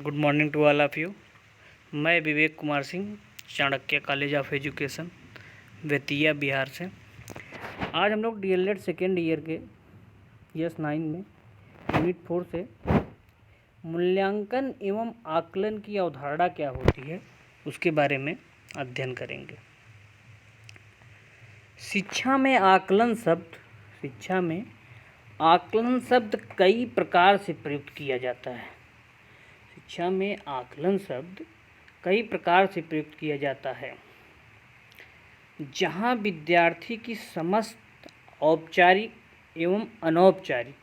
Good morning to all of you. मैं Vivek Kumar Singh, Chanakya college of education, Bettiah, Bihar से। आज हम लोग डीएलएड सेकेंड ईयर के ES9 में यूनिट 4 से मूल्यांकन एवं आकलन की अवधारणा क्या होती है उसके बारे में अध्ययन करेंगे। शिक्षा में आकलन शब्द कई प्रकार से प्रयुक्त किया जाता है। शिक्षा में आकलन शब्द कई प्रकार से प्रयुक्त किया जाता है, जहाँ विद्यार्थी की समस्त औपचारिक एवं अनौपचारिक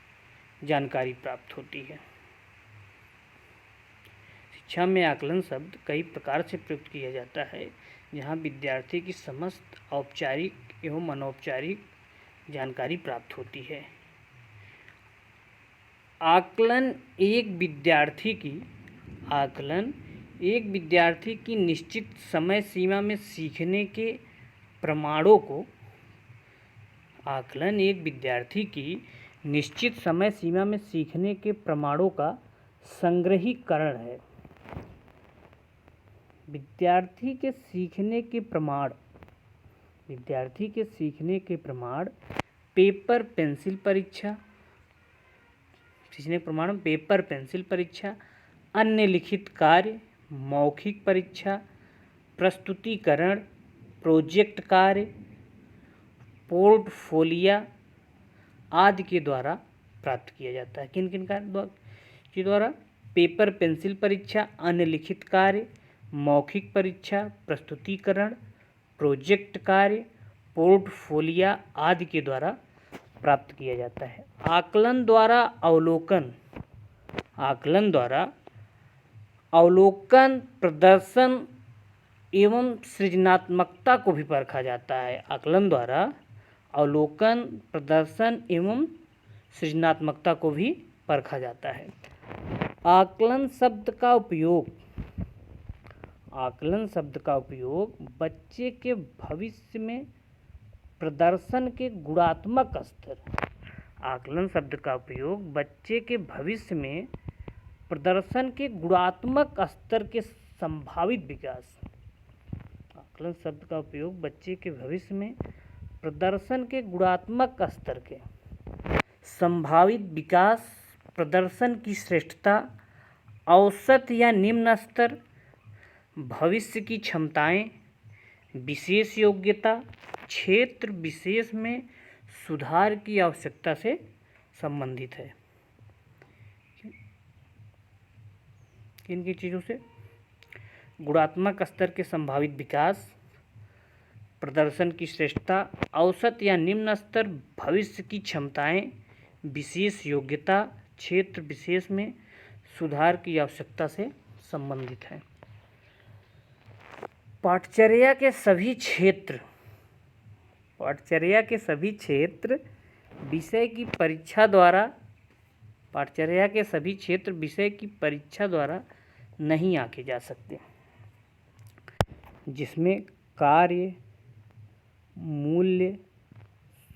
जानकारी प्राप्त होती है। शिक्षा में आकलन शब्द कई प्रकार से प्रयुक्त किया जाता है, जहाँ विद्यार्थी की समस्त औपचारिक एवं अनौपचारिक जानकारी प्राप्त होती है। आकलन एक विद्यार्थी की निश्चित समय सीमा में सीखने के प्रमाणों को का संग्रहीकरण है। विद्यार्थी के सीखने के प्रमाण पेपर पेंसिल परीक्षा, अन्य लिखित कार्य, मौखिक परीक्षा, प्रस्तुतिकरण, प्रोजेक्ट कार्य, पोर्टफोलियो आदि के द्वारा प्राप्त किया जाता है। किन किन कार्य के द्वारा? पेपर पेंसिल परीक्षा, अन्य लिखित कार्य, मौखिक परीक्षा, प्रस्तुतिकरण, प्रोजेक्ट कार्य, पोर्टफोलियो आदि के द्वारा प्राप्त किया जाता है। आकलन द्वारा अवलोकन, प्रदर्शन एवं सृजनात्मकता को भी परखा जाता है। आकलन द्वारा अवलोकन, प्रदर्शन एवं सृजनात्मकता को भी परखा जाता है। आकलन शब्द का उपयोग बच्चे के भविष्य में प्रदर्शन के गुणात्मक स्तर के संभावित विकास, प्रदर्शन की श्रेष्ठता, औसत या निम्न स्तर, भविष्य की क्षमताएं, विशेष योग्यता, क्षेत्र विशेष में सुधार की आवश्यकता से संबंधित है। किन चीज़ों से? गुणात्मक स्तर के संभावित विकास, प्रदर्शन की श्रेष्ठता, औसत या निम्न स्तर, भविष्य की क्षमताएं, विशेष योग्यता, क्षेत्र विशेष में सुधार की आवश्यकता से संबंधित है। पाठचर्या के सभी क्षेत्र विषय की परीक्षा द्वारा नहीं आंके जा सकते, जिसमें कार्य, मूल्य,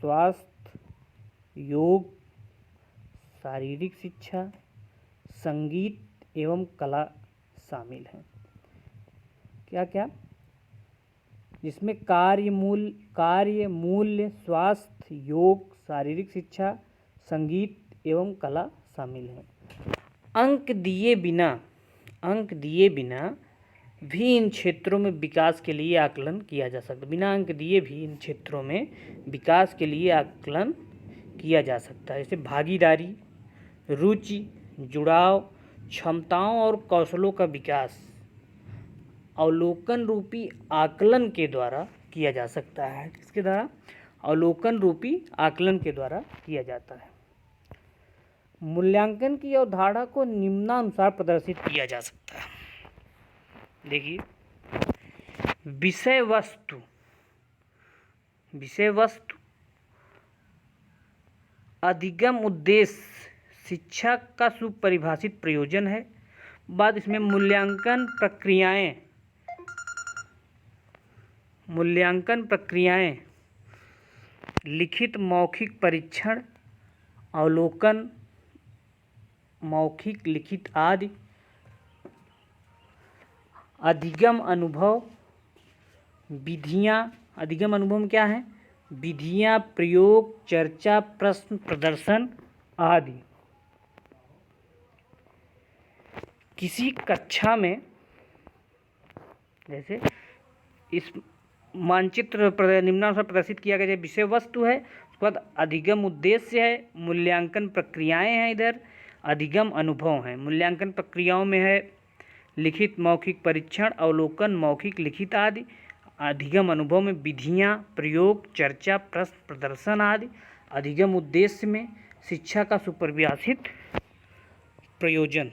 स्वास्थ्य, योग, शारीरिक शिक्षा, संगीत एवं कला शामिल हैं। क्या? जिसमें कार्य, मूल्य, स्वास्थ्य, योग, शारीरिक शिक्षा, संगीत एवं कला शामिल हैं। अंक दिए बिना भी इन क्षेत्रों में विकास के लिए आकलन किया जा सकता है। बिना अंक दिए भी इन क्षेत्रों में विकास के लिए आकलन किया जा सकता है। जैसे भागीदारी, रुचि, जुड़ाव, क्षमताओं और कौशलों का विकास अवलोकन रूपी आकलन के द्वारा किया जा सकता है। किसके द्वारा? अवलोकन रूपी आकलन के द्वारा किया जाता है। मूल्यांकन की अवधारणा को निम्नानुसार प्रदर्शित किया जा सकता है। देखिए, विषय वस्तु, अधिगम उद्देश्य शिक्षा का सुपरिभाषित प्रयोजन है। बाद इसमें मूल्यांकन प्रक्रियाएं, लिखित मौखिक परीक्षण, अवलोकन, मौखिक लिखित आदि, अधिगम अनुभव, विधियाँ, अधिगम अनुभव में क्या है? विधियाँ, प्रयोग, चर्चा, प्रश्न, प्रदर्शन आदि। किसी कक्षा में, जैसे इस मानचित्र निम्नानुसार प्रदर्शित किया गया विषय वस्तु है, उसके बाद अधिगम उद्देश्य है, मूल्यांकन प्रक्रियाएं हैं, इधर अधिगम अनुभव हैं। मूल्यांकन प्रक्रियाओं में है लिखित मौखिक परीक्षण, अवलोकन, मौखिक लिखित आदि। अधिगम अनुभव में विधियाँ, प्रयोग, चर्चा, प्रश्न, प्रदर्शन आदि। अधिगम उद्देश्य में शिक्षा का सुपरिभाषित प्रयोजन।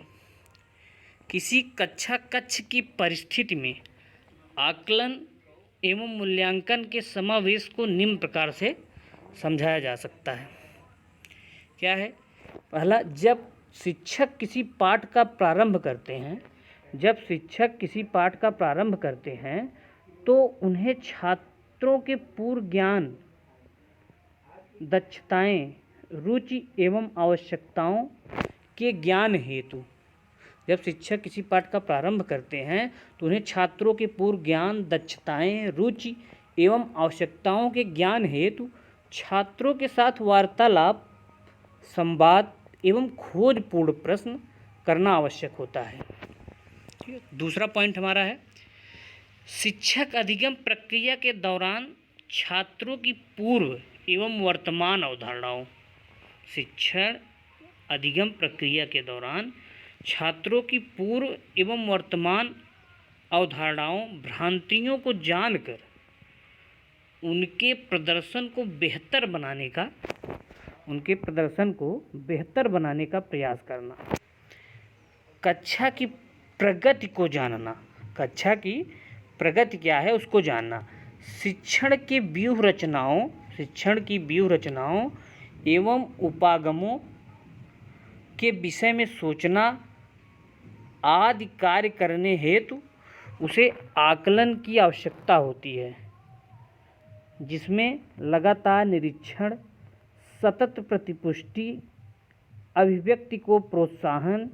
किसी कक्ष की परिस्थिति में आकलन एवं मूल्यांकन के समावेश को निम्न प्रकार से समझाया जा सकता है। क्या है? पहला, जब शिक्षक किसी पाठ का प्रारंभ करते हैं तो उन्हें छात्रों के पूर्व ज्ञान, दक्षताएं, रुचि एवं आवश्यकताओं के ज्ञान हेतु, जब शिक्षक किसी पाठ का प्रारंभ करते हैं तो उन्हें छात्रों के पूर्व ज्ञान, दक्षताएं, रुचि एवं आवश्यकताओं के ज्ञान हेतु छात्रों के साथ वार्तालाप, संवाद एवं खोजपूर्ण प्रश्न करना आवश्यक होता है। दूसरा पॉइंट हमारा है, शिक्षक अधिगम प्रक्रिया के दौरान छात्रों की पूर्व एवं वर्तमान अवधारणाओं। शिक्षण अधिगम प्रक्रिया के दौरान छात्रों की पूर्व एवं वर्तमान अवधारणाओं, भ्रांतियों को जानकर उनके प्रदर्शन को बेहतर बनाने का प्रयास करना। कक्षा की प्रगति को जानना, कक्षा की प्रगति क्या है उसको जानना। शिक्षण की व्यूह रचनाओं एवं उपागमों के विषय में सोचना आदि कार्य करने हेतु उसे आकलन की आवश्यकता होती है, जिसमें लगातार निरीक्षण, सतत प्रतिपुष्टि, अभिव्यक्ति को प्रोत्साहन,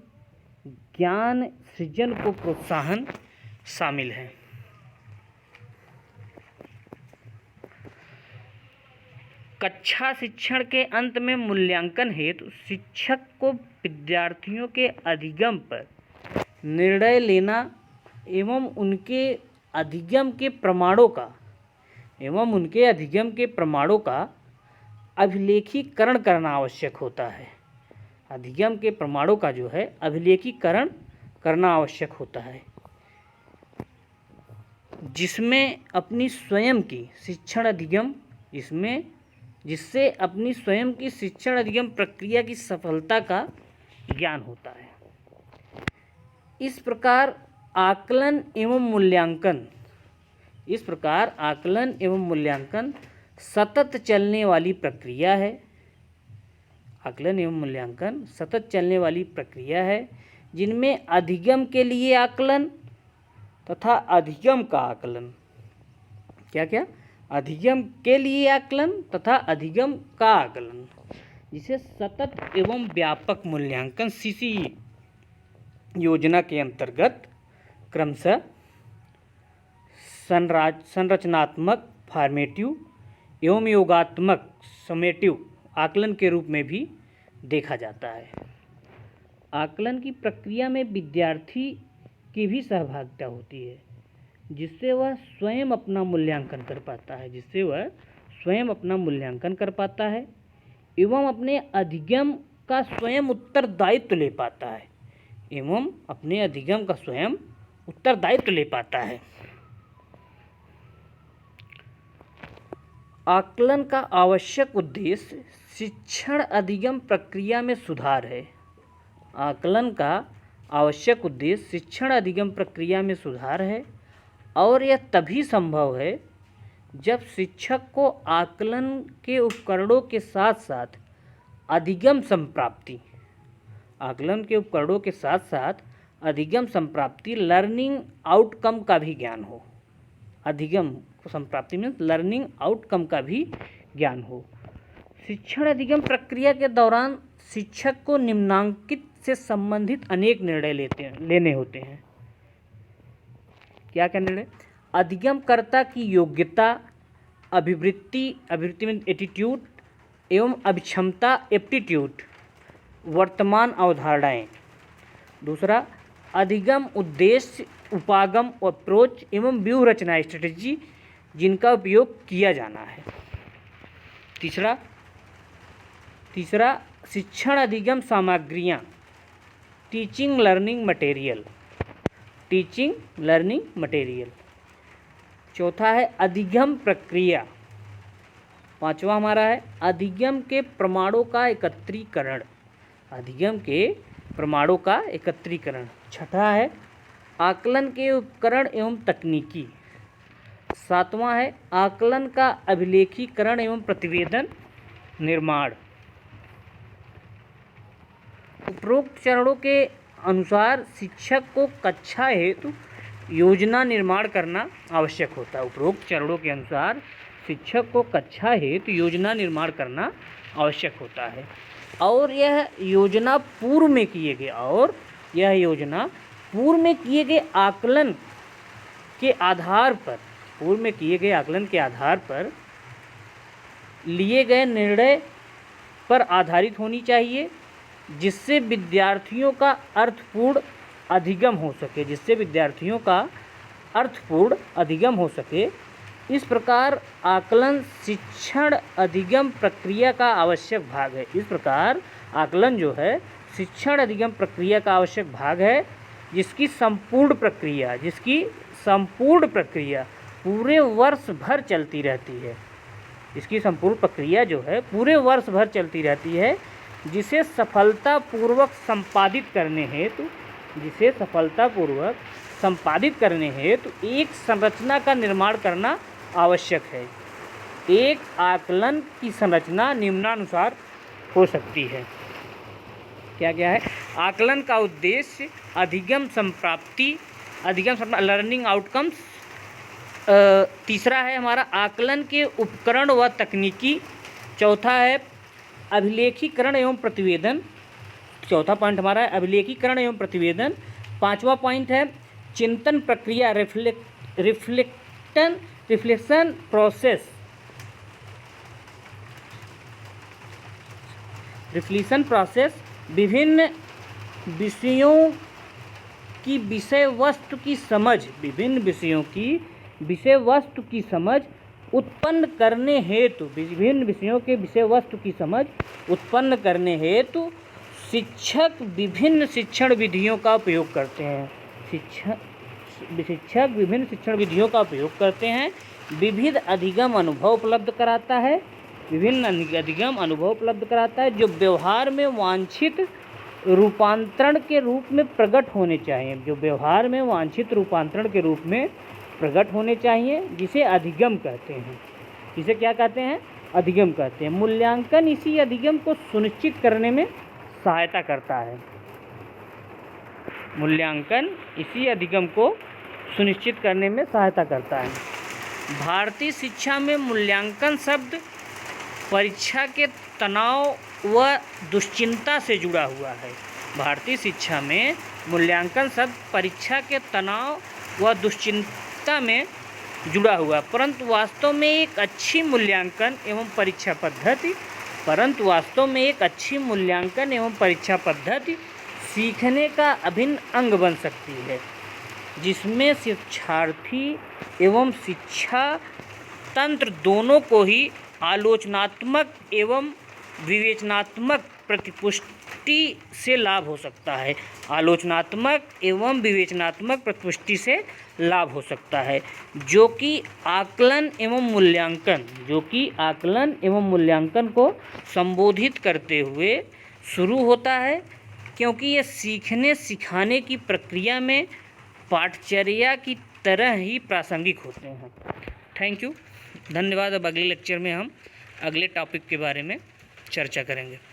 ज्ञान सृजन को प्रोत्साहन शामिल है। कक्षा शिक्षण के अंत में मूल्यांकन हेतु शिक्षक को विद्यार्थियों के अधिगम पर निर्णय लेना एवं उनके अधिगम के प्रमाणों का अभिलेखीकरण करना आवश्यक होता है। अधिगम के प्रमाणों का जो है अभिलेखीकरण करना आवश्यक होता है, जिससे अपनी स्वयं की शिक्षण अधिगम प्रक्रिया की सफलता का ज्ञान होता है। इस प्रकार आकलन एवं मूल्यांकन सतत चलने वाली प्रक्रिया है, जिनमें अधिगम के लिए आकलन तथा अधिगम का आकलन, अधिगम के लिए आकलन तथा अधिगम का आकलन, जिसे सतत एवं व्यापक मूल्यांकन CCE योजना के अंतर्गत क्रमशः संरचनात्मक फॉर्मेटिव एवं योगात्मक समेटिव आकलन के रूप में भी देखा जाता है। आकलन की प्रक्रिया में विद्यार्थी की भी सहभागिता होती है, जिससे वह स्वयं अपना मूल्यांकन कर पाता है एवं अपने अधिगम का स्वयं उत्तरदायित्व ले पाता है। आकलन का आवश्यक उद्देश्य शिक्षण अधिगम प्रक्रिया में सुधार है। और यह तभी संभव है जब शिक्षक को आकलन के उपकरणों के साथ साथ अधिगम संप्राप्ति लर्निंग आउटकम का भी ज्ञान हो। अधिगम संप्राप्ति में लर्निंग आउटकम का भी ज्ञान हो। शिक्षण अधिगम प्रक्रिया के दौरान शिक्षक को निम्नांकित से संबंधित अनेक निर्णय लेने होते हैं। क्या क्या निर्णय? अधिगमकर्ता की योग्यता, अभिवृत्ति में एटीट्यूड एवं अभिक्षमता एप्टीट्यूड, वर्तमान अवधारणाएं। दूसरा, अधिगम उद्देश्य, उपागम अप्रोच एवं व्यूह रचना स्ट्रेटजी जिनका उपयोग किया जाना है। तीसरा शिक्षण अधिगम सामग्रियाँ, टीचिंग लर्निंग मटेरियल। चौथा है अधिगम प्रक्रिया। पांचवा हमारा है अधिगम के प्रमाणों का एकत्रीकरण। छठा है आकलन के उपकरण एवं तकनीकी। सातवां है आकलन का अभिलेखीकरण एवं प्रतिवेदन निर्माण। उपरोक्त चरणों के अनुसार शिक्षक को कक्षा हेतु योजना निर्माण करना आवश्यक होता है। उपरोक्त चरणों के अनुसार शिक्षक को कक्षा हेतु योजना निर्माण करना आवश्यक होता है और यह योजना पूर्व में किए गए आकलन के आधार पर लिए गए निर्णय पर आधारित होनी चाहिए, जिससे विद्यार्थियों का अर्थपूर्ण अधिगम हो सके। इस प्रकार आकलन शिक्षण अधिगम प्रक्रिया का आवश्यक भाग है, जिसकी संपूर्ण प्रक्रिया पूरे वर्ष भर चलती रहती है। जिसे सफलतापूर्वक संपादित करने हेतु एक संरचना का निर्माण करना आवश्यक है। एक आकलन की संरचना निम्नानुसार हो सकती है। क्या क्या है? आकलन का उद्देश्य, अधिगम संप्राप्ति, लर्निंग आउटकम्स। तीसरा है हमारा आकलन के उपकरण व तकनीकी। चौथा है अभिलेखीकरण एवं प्रतिवेदन। चौथा पॉइंट हमारा है अभिलेखीकरण एवं प्रतिवेदन। पांचवा पॉइंट है चिंतन प्रक्रिया, रिफ्लेक्शन प्रोसेस। विभिन्न विषयों की विषय वस्तु की समझ उत्पन्न करने हेतु शिक्षक विभिन्न शिक्षण विधियों का उपयोग करते हैं। विभिन्न अधिगम अनुभव उपलब्ध कराता है जो व्यवहार में वांछित रूपांतरण के रूप में प्रकट होने चाहिए, जिसे अधिगम कहते हैं। इसे क्या कहते हैं? अधिगम कहते हैं। मूल्यांकन इसी अधिगम को सुनिश्चित करने में सहायता करता है। भारतीय शिक्षा में मूल्यांकन शब्द परीक्षा के तनाव व दुश्चिंता से जुड़ा हुआ है। परंतु वास्तव में एक अच्छी मूल्यांकन एवं परीक्षा पद्धति सीखने का अभिन्न अंग बन सकती है, जिसमें शिक्षार्थी एवं शिक्षा तंत्र दोनों को ही आलोचनात्मक एवं विवेचनात्मक प्रतिपुष्टि से लाभ हो सकता है, जो कि आकलन एवं मूल्यांकन को संबोधित करते हुए शुरू होता है, क्योंकि ये सीखने सिखाने की प्रक्रिया में पाठचर्या की तरह ही प्रासंगिक होते हैं। थैंक यू, धन्यवाद। अब अगले लेक्चर में हम अगले टॉपिक के बारे में चर्चा करेंगे।